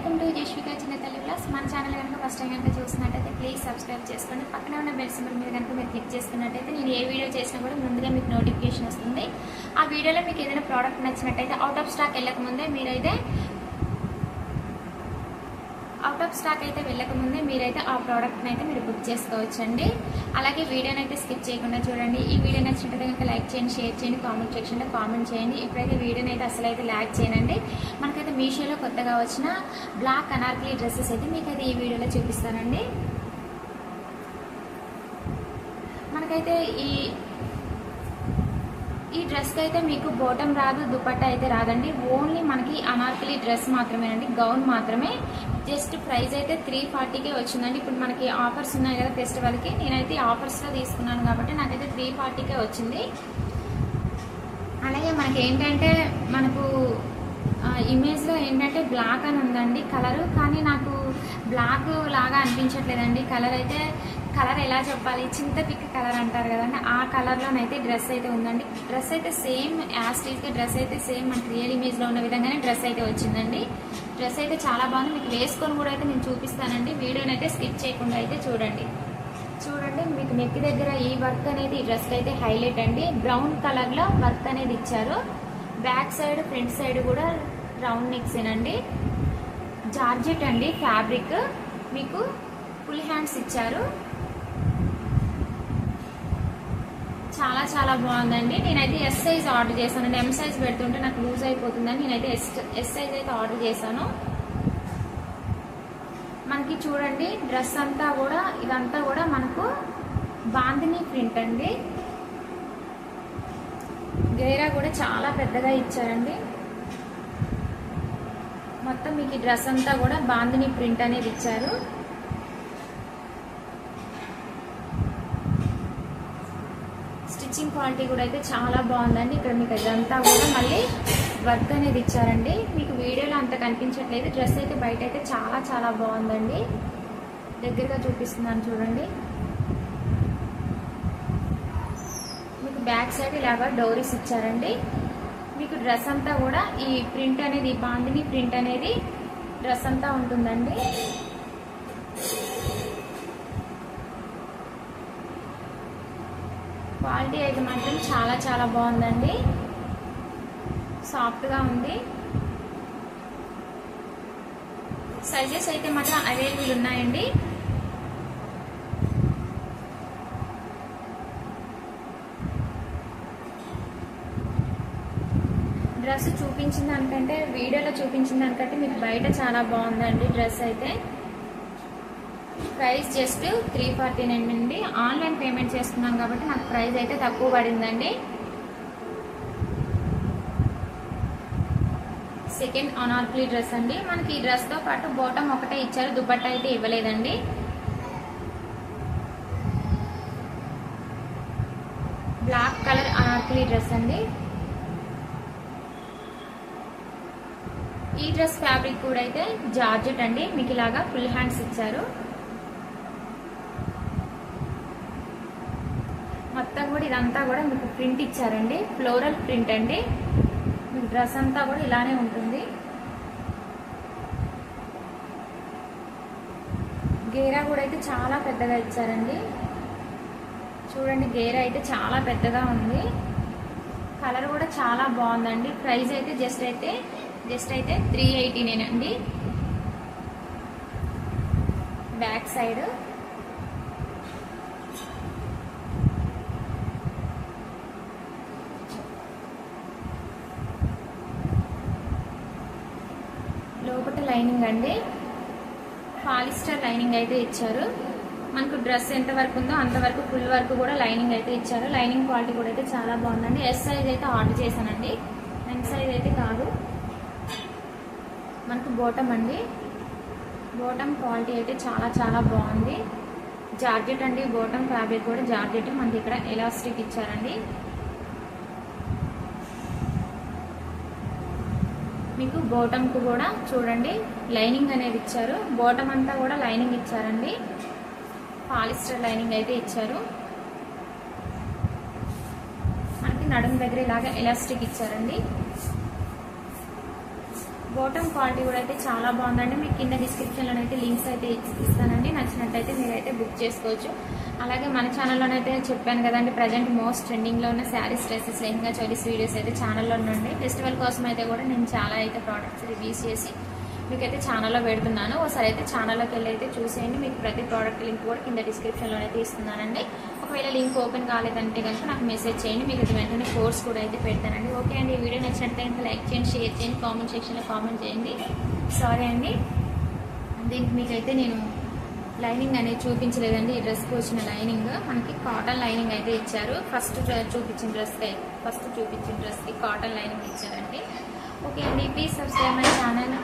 Welcome to Jashvika చిన్న తల్లి vlogs. మన ఛానల్ కనుక ఫస్ట్ టైం కనుక చూసినట్టయితే ప్లీజ్ సబ్స్క్రైబ్ చేసుకోండి. పక్కనే ఉన్న బెల్ సింబల్ మీద కనుక మీరు క్లిక్ చేసుకున్నట్టయితే నేను ఏ వీడియో చేసినా కూడా ముందుగా మీకు నోటిఫికేషన్ వస్తుంది. ఆ వీడియోలో మీకు ఏదైనా ప్రోడక్ట్ నచ్చినట్టయితే అవుట్ ఆఫ్ స్టాక్ వెళ్ళకముందే మీరైతే ఆ ప్రోడక్ట్ని అయితే మీరు బుక్ చేసుకోవచ్చండి. అలాగే వీడియోని అయితే స్కిప్ చేయకుండా చూడండి. ఈ వీడియో నచ్చినట్టయితే కనుక లైక్ చేయండి, షేర్ చేయండి, కామెంట్ సెక్షన్లో కామెంట్ చేయండి. ఇప్పుడైతే వీడియోని అయితే అసలు అయితే ల్యాక్ చేయనండి. మనకైతే మీషోలో కొత్తగా వచ్చిన బ్లాక్ అనార్కలి డ్రెస్సెస్ అయితే మీకైతే ఈ వీడియోలో చూపిస్తానండి. మనకైతే ఈ డ్రెస్కి అయితే మీకు బోటం రాదు, దుపట్టా అయితే రాదండి. ఓన్లీ మనకి అనార్కలి డ్రెస్ మాత్రమేనండి, గౌన్ మాత్రమే. జస్ట్ ప్రైస్ అయితే 340కే వచ్చిందండి. ఇప్పుడు మనకి ఆఫర్స్ ఉన్నాయి కదా ఫెస్టివల్కి, నేనైతే ఆఫర్స్లో తీసుకున్నాను కాబట్టి నాకైతే 340కే వచ్చింది. అలాగే మనకి ఏంటంటే మనకు ఇమేజ్లో ఏంటంటే బ్లాక్ అని ఉందండి కలరు, కానీ నాకు బ్లాక్ లాగా అనిపించట్లేదండి. కలర్ ఎలా చెప్పాలి, చింత పిక్ కలర్ అంటారు కదండి, ఆ కలర్లోనైతే డ్రెస్ అయితే ఉందండి. డ్రెస్ అయితే సేమ్ యాస్టీస్గా డ్రెస్ అయితే సేమ్ మనకి రియల్ ఇమేజ్లో ఉన్న విధంగానే డ్రెస్ అయితే వచ్చిందండి. డ్రెస్ అయితే చాలా బాగుంది. మీకు వేసుకొని కూడా అయితే నేను చూపిస్తానండి. వీడియోని అయితే స్కిప్ చేయకుండా అయితే చూడండి. మీకు నెక్ దగ్గర ఈ వర్క్ అనేది ఈ డ్రెస్ అయితే హైలైట్ అండి. బ్రౌన్ కలర్లో వర్క్ అనేది ఇచ్చారు. బ్యాక్ సైడ్ ఫ్రంట్ సైడ్ కూడా రౌండ్ నెక్సేనండి. జార్జెట్ అండి ఫ్యాబ్రిక్. మీకు ఫుల్ హ్యాండ్స్ ఇచ్చారు. చాలా బాగుందండి. నేనైతే ఎస్ సైజ్ ఆర్డర్ చేశానండి. ఎం సైజ్ పెడుతుంటే నాకు లూజ్ అయిపోతుందని నేనైతే ఎస్ సైజ్ అయితే ఆర్డర్ చేశాను. మనకి చూడండి డ్రెస్ అంతా కూడా ఇదంతా కూడా మనకు బాందిని ప్రింట్ అండి. గేరా కూడా చాలా పెద్దగా ఇచ్చారండి. మొత్తం మీకు ఈ డ్రెస్ అంతా కూడా బాందిని ప్రింట్ అనేది ఇచ్చారు. స్టిచ్చింగ్ క్వాలిటీ కూడా అయితే చాలా బాగుందండి. ఇక్కడ మీకు ఇదంతా కూడా మళ్ళీ వర్క్ అనేది ఇచ్చారండి. మీకు వీడియోలో అంత కనిపించట్లేదు. డ్రెస్ అయితే బయట అయితే చాలా బాగుందండి. దగ్గరగా చూపిస్తున్నాను చూడండి. మీకు బ్యాక్ సైడ్ ఇలాగా డోరీస్ ఇచ్చారండి. మీకు డ్రెస్ అంతా కూడా ఈ ప్రింట్ అనేది బాందిని ప్రింట్ అనేది డ్రెస్ అంతా ఉంటుందండి. క్వాలిటీ అయితే మాత్రం చాలా బాగుందండి. సాఫ్ట్గా ఉంది. సైజెస్ అయితే మాత్రం అవైలబుల్ ఉన్నాయండి. డ్రెస్ చూపించిన దానికంటే వీడియోలో చూపించిన దానికంటే మీకు బయట చాలా బాగుందండి డ్రెస్ అయితే. ప్రైస్ జస్ట్ 349 అండి. ఆన్లైన్ పేమెంట్ చేసుకున్నాను కాబట్టి నాకు ప్రైస్ అయితే తక్కువ పడిందండి. సెకండ్ అనార్కలి డ్రెస్ అండి. మనకి ఈ డ్రెస్తో పాటు బాటమ్ ఒకటే ఇచ్చారు, దుపట్టా అయితే ఇవ్వలేదండి. బ్లాక్ కలర్ అనార్కలి డ్రెస్ అండి. ఈ డ్రెస్ ఫ్యాబ్రిక్ కూడా అయితే జార్జెట్ అండి. మీకు ఇలాగా ఫుల్ హ్యాండ్స్ ఇచ్చారు. మొత్తం కూడా ఇదంతా కూడా మీకు ప్రింట్ ఇచ్చారండి. ఫ్లోరల్ ప్రింట్ అండి. మీకు డ్రెస్ అంతా కూడా ఇలానే ఉంటుంది. గేరా కూడా అయితే చాలా పెద్దగా ఇచ్చారండి. చూడండి గేరా అయితే చాలా పెద్దగా ఉంది. కలర్ కూడా చాలా బాగుందండి. ప్రైస్ అయితే జస్ట్ అయితే 389 అండి. బ్యాక్ సైడ్ లోపల లైనింగ్ అండి. పాలిస్టర్ లైనింగ్ అయితే ఇచ్చారు. మనకు డ్రెస్ ఎంత వరకు ఉందో అంతవరకు ఫుల్ వరకు కూడా లైనింగ్ అయితే ఇచ్చారు. లైనింగ్ క్వాలిటీ కూడా అయితే చాలా బాగుందండి. ఎస్ సైజ్ అయితే ఆర్డర్ చేశానండి, ఎం సైజ్ అయితే కాదు. మనకు బోటం అండి. బోటం క్వాలిటీ అయితే చాలా బాగుంది. జార్జెట్ అండి. బోటం ఫ్యాబ్రిక్ కూడా జార్జెట్. మనకి ఇక్కడ ఎలాస్టిక్ ఇచ్చారండి. మీకు బోటంకు కూడా చూడండి లైనింగ్ అనేది ఇచ్చారు. బోటం అంతా కూడా లైనింగ్ ఇచ్చారండి. పాలిస్టర్ లైనింగ్ అయితే ఇచ్చారు. మనకి నడుము దగ్గర ఇలాగా ఎలాస్టిక్ ఇచ్చారండి. బాటమ్ క్వాలిటీ కూడా అయితే చాలా బాగుందండి. మీకు కింద డిస్క్రిప్షన్లోనైతే లింక్స్ అయితే ఇస్తానండి. నచ్చినట్టయితే మీరైతే బుక్ చేసుకోవచ్చు. అలాగే మన ఛానల్లోనైతే చెప్పాను కదండి, ప్రజెంట్ మోస్ట్ ట్రెండింగ్లో ఉన్న శారీస్, డ్రెస్సెస్, లెహంగా, చోలీస్ వీడియోస్ అయితే ఛానల్లో ఉండండి. ఫెస్టివల్ కోసం అయితే కూడా నేను చాలా అయితే ప్రోడక్ట్స్ రివ్యూస్ చేసి మీకైతే ఛానల్లో పెడుతున్నాను. ఒకసారి అయితే ఛానల్లోకి వెళ్ళి అయితే చూసేయండి. మీకు ప్రతి ప్రోడక్ట్ లింక్ కూడా కింద డిస్క్రిప్షన్లో అయితే ఇస్తున్నానండి. ఒకవేళ లింక్ ఓపెన్ కాలేదంటే కనుక నాకు మెసేజ్ చేయండి, మీకు అది వెంటనే కోర్స్ కూడా అయితే పెడతానండి. ఓకే అండి, ఈ వీడియో నచ్చినట్లయితే లైక్ చేయండి, షేర్ చేయండి, కామెంట్ సెక్షన్లో కామెంట్ చేయండి. సారీ అండి, దీనికి మీకైతే నేను లైనింగ్ అనేది చూపించలేదండి. ఈ డ్రెస్కి వచ్చిన లైనింగ్ మనకి కాటన్ లైనింగ్ అయితే ఇచ్చారు. ఫస్ట్ చూపించిన డ్రెస్కి కాటన్ లైనింగ్ ఇచ్చారండి. ఓకే అండి, ప్లీజ్ సబ్స్క్రైబ్ మై ఛానల్.